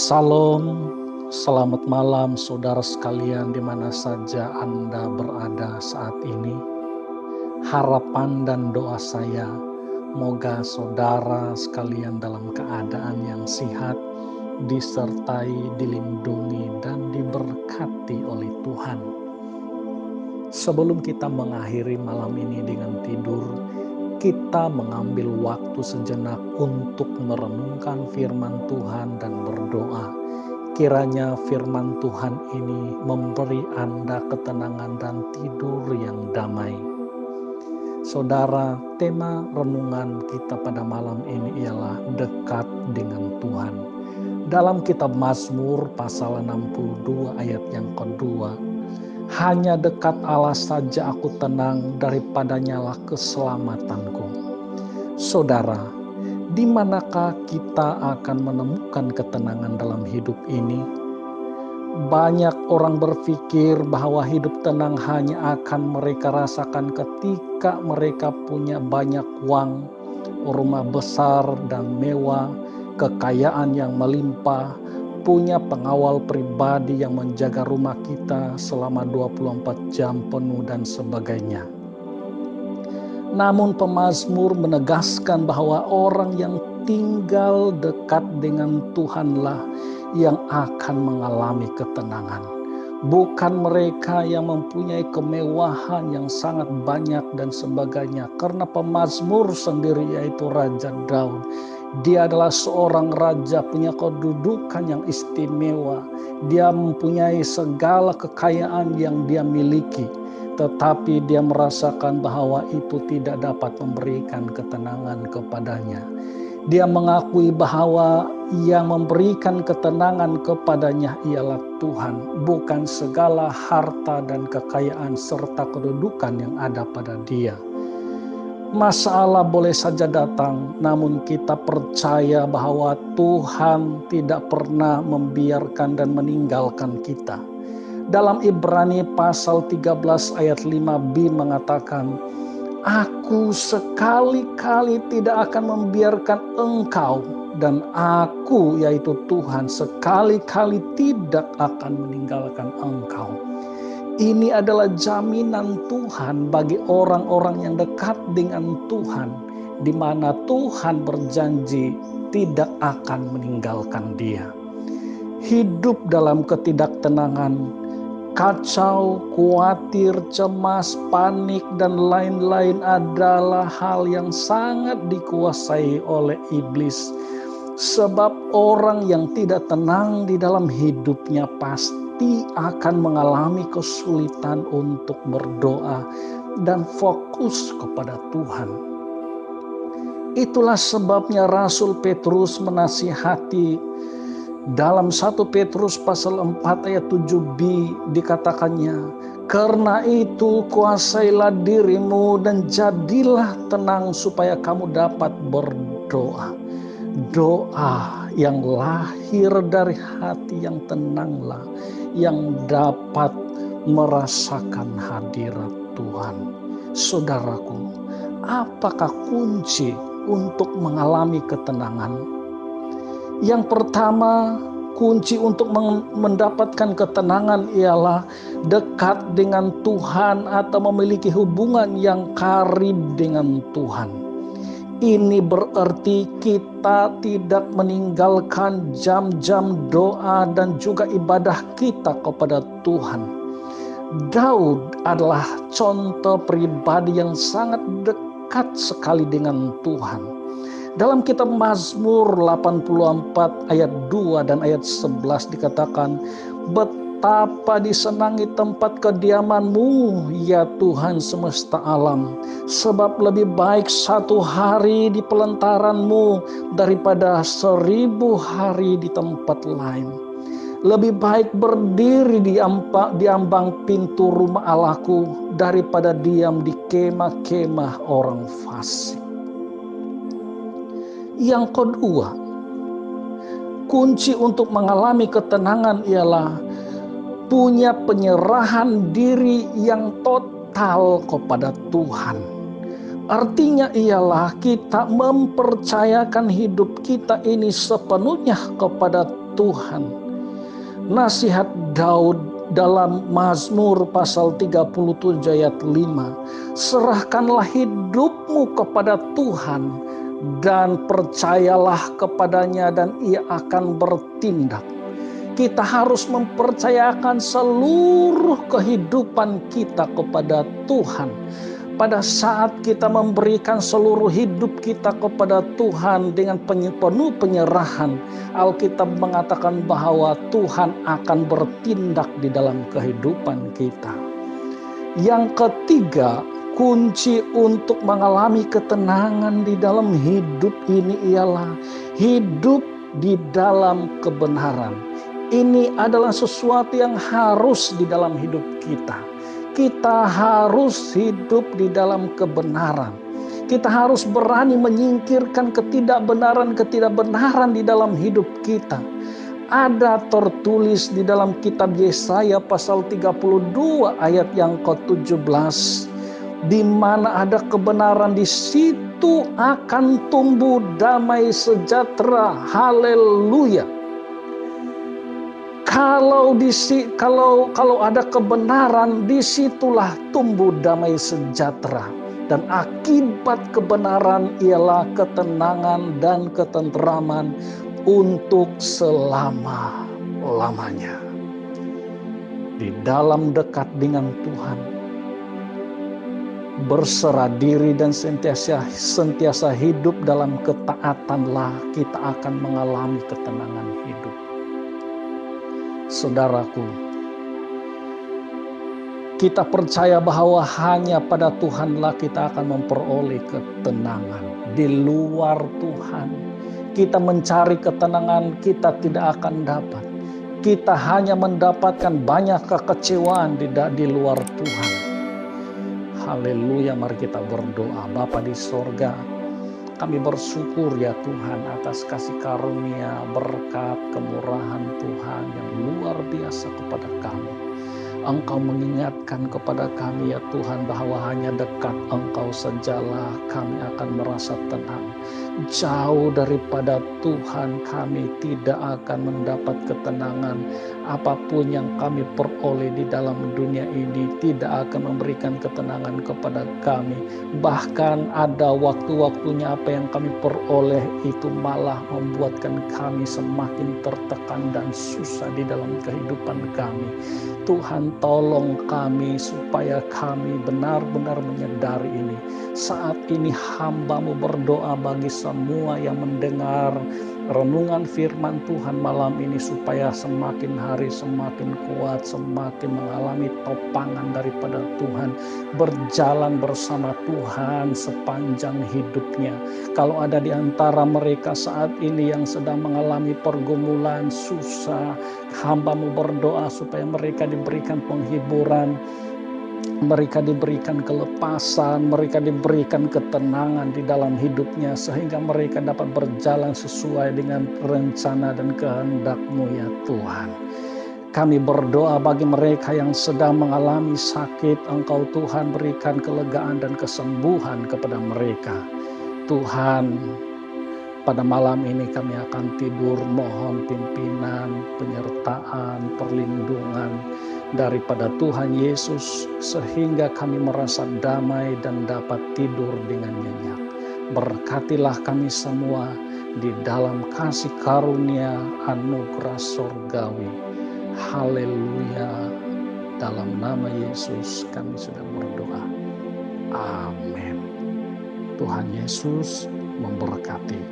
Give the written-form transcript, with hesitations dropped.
Salam, selamat malam saudara sekalian di mana saja Anda berada saat ini. Harapan dan doa saya, moga saudara sekalian dalam keadaan yang sehat, disertai, dilindungi, dan diberkati oleh Tuhan. Sebelum kita mengakhiri malam ini dengan tidur, kita mengambil waktu sejenak untuk merenungkan firman Tuhan dan berdoa. Kiranya firman Tuhan ini memberi Anda ketenangan dan tidur yang damai. Saudara, tema renungan kita pada malam ini ialah dekat dengan Tuhan. Dalam kitab Mazmur pasal 62 ayat yang kedua, hanya dekat Allah saja aku tenang, daripadanyalah keselamatanku. Saudara, di manakah kita akan menemukan ketenangan dalam hidup ini? Banyak orang berpikir bahwa hidup tenang hanya akan mereka rasakan ketika mereka punya banyak uang, rumah besar dan mewah, kekayaan yang melimpah, punya pengawal pribadi yang menjaga rumah kita selama 24 jam penuh dan sebagainya. Namun pemazmur menegaskan bahwa orang yang tinggal dekat dengan Tuhanlah yang akan mengalami ketenangan. Bukan mereka yang mempunyai kemewahan yang sangat banyak dan sebagainya. Karena pemazmur sendiri yaitu Raja Daud, dia adalah seorang raja punya kedudukan yang istimewa. Dia mempunyai segala kekayaan yang dia miliki. Tetapi dia merasakan bahwa itu tidak dapat memberikan ketenangan kepadanya. Dia mengakui bahwa yang memberikan ketenangan kepadanya ialah Tuhan, bukan segala harta dan kekayaan serta kedudukan yang ada pada dia. Masalah boleh saja datang, namun kita percaya bahwa Tuhan tidak pernah membiarkan dan meninggalkan kita. Dalam Ibrani pasal 13 ayat 5b mengatakan, Aku sekali-kali tidak akan membiarkan engkau, dan aku yaitu Tuhan sekali-kali tidak akan meninggalkan engkau. Ini adalah jaminan Tuhan bagi orang-orang yang dekat dengan Tuhan, di mana Tuhan berjanji tidak akan meninggalkan dia. Hidup dalam ketidaktenangan, kacau, khawatir, cemas, panik, dan lain-lain adalah hal yang sangat dikuasai oleh iblis. Sebab orang yang tidak tenang di dalam hidupnya pasti akan mengalami kesulitan untuk berdoa dan fokus kepada Tuhan. Itulah sebabnya Rasul Petrus menasihati dalam 1 Petrus pasal 4 ayat 7b dikatakannya, karena itu kuasailah dirimu dan jadilah tenang supaya kamu dapat berdoa. Doa yang lahir dari hati yang tenanglah yang dapat merasakan hadirat Tuhan. Saudaraku, apakah kunci untuk mengalami ketenangan? Yang pertama, kunci untuk mendapatkan ketenangan ialah dekat dengan Tuhan atau memiliki hubungan yang karib dengan Tuhan. Ini berarti kita tidak meninggalkan jam-jam doa dan juga ibadah kita kepada Tuhan. Daud adalah contoh pribadi yang sangat dekat sekali dengan Tuhan. Dalam kitab Mazmur 84 ayat 2 dan ayat 11 dikatakan, betapa disenangi tempat kediaman-Mu, ya Tuhan semesta alam. Sebab lebih baik 1 hari di pelentaran-Mu daripada 1000 hari di tempat lain. Lebih baik berdiri di ambang pintu rumah Allahku daripada diam di kemah-kemah orang fasik. Yang kedua, kunci untuk mengalami ketenangan ialah punya penyerahan diri yang total kepada Tuhan. Artinya ialah kita mempercayakan hidup kita ini sepenuhnya kepada Tuhan. Nasihat Daud dalam Mazmur pasal 37 ayat 5. Serahkanlah hidupmu kepada Tuhan dan percayalah kepadanya dan ia akan bertindak. Kita harus mempercayakan seluruh kehidupan kita kepada Tuhan. Pada saat kita memberikan seluruh hidup kita kepada Tuhan dengan penuh penyerahan, Alkitab mengatakan bahwa Tuhan akan bertindak di dalam kehidupan kita. Yang ketiga, kunci untuk mengalami ketenangan di dalam hidup ini ialah hidup di dalam kebenaran. Ini adalah sesuatu yang harus di dalam hidup kita. Kita harus hidup di dalam kebenaran. Kita harus berani menyingkirkan ketidakbenaran di dalam hidup kita. Ada tertulis di dalam kitab Yesaya pasal 32 ayat yang ke-17. Di mana ada kebenaran, di situ akan tumbuh damai sejahtera. Haleluya. Kalau ada kebenaran, disitulah tumbuh damai sejahtera. Dan akibat kebenaran ialah ketenangan dan ketentraman untuk selama-lamanya. Di dalam dekat dengan Tuhan, berserah diri dan sentiasa hidup dalam ketaatanlah kita akan mengalami ketenangan hidup. Saudaraku, kita percaya bahwa hanya pada Tuhanlah kita akan memperoleh ketenangan. Di luar Tuhan, kita mencari ketenangan, kita tidak akan dapat. Kita hanya mendapatkan banyak kekecewaan di luar Tuhan. Haleluya, mari kita berdoa. Bapa di sorga, kami bersyukur ya Tuhan atas kasih karunia, berkat, kemurahan Tuhan yang luar biasa kepada kami. Engkau mengingatkan kepada kami ya Tuhan bahwa hanya dekat Engkau sajalah kami akan merasa tenang. Jauh daripada Tuhan kami tidak akan mendapat ketenangan. Apapun yang kami peroleh di dalam dunia ini tidak akan memberikan ketenangan kepada kami. Bahkan ada waktu-waktunya apa yang kami peroleh itu malah membuatkan kami semakin tertekan dan susah di dalam kehidupan kami. Tuhan, tolong kami supaya kami benar-benar menyadari ini. Saat ini hamba-Mu berdoa bagi semua yang mendengar renungan firman Tuhan malam ini supaya semakin hari semakin kuat, semakin mengalami topangan daripada Tuhan, berjalan bersama Tuhan sepanjang hidupnya. Kalau ada di antara mereka saat ini yang sedang mengalami pergumulan, susah, hamba-Mu berdoa supaya mereka diberikan penghiburan, mereka diberikan kelepasan, mereka diberikan ketenangan di dalam hidupnya sehingga mereka dapat berjalan sesuai dengan rencana dan kehendak-Mu ya Tuhan. Kami berdoa bagi mereka yang sedang mengalami sakit, Engkau Tuhan berikan kelegaan dan kesembuhan kepada mereka. Tuhan, pada malam ini kami akan tidur mohon pimpinan, penyertaan, perlindungan daripada Tuhan Yesus sehingga kami merasa damai dan dapat tidur dengan nyenyak. Berkatilah kami semua di dalam kasih karunia anugerah sorgawi. Haleluya. Dalam nama Yesus kami sudah berdoa. Amin. Tuhan Yesus memberkati.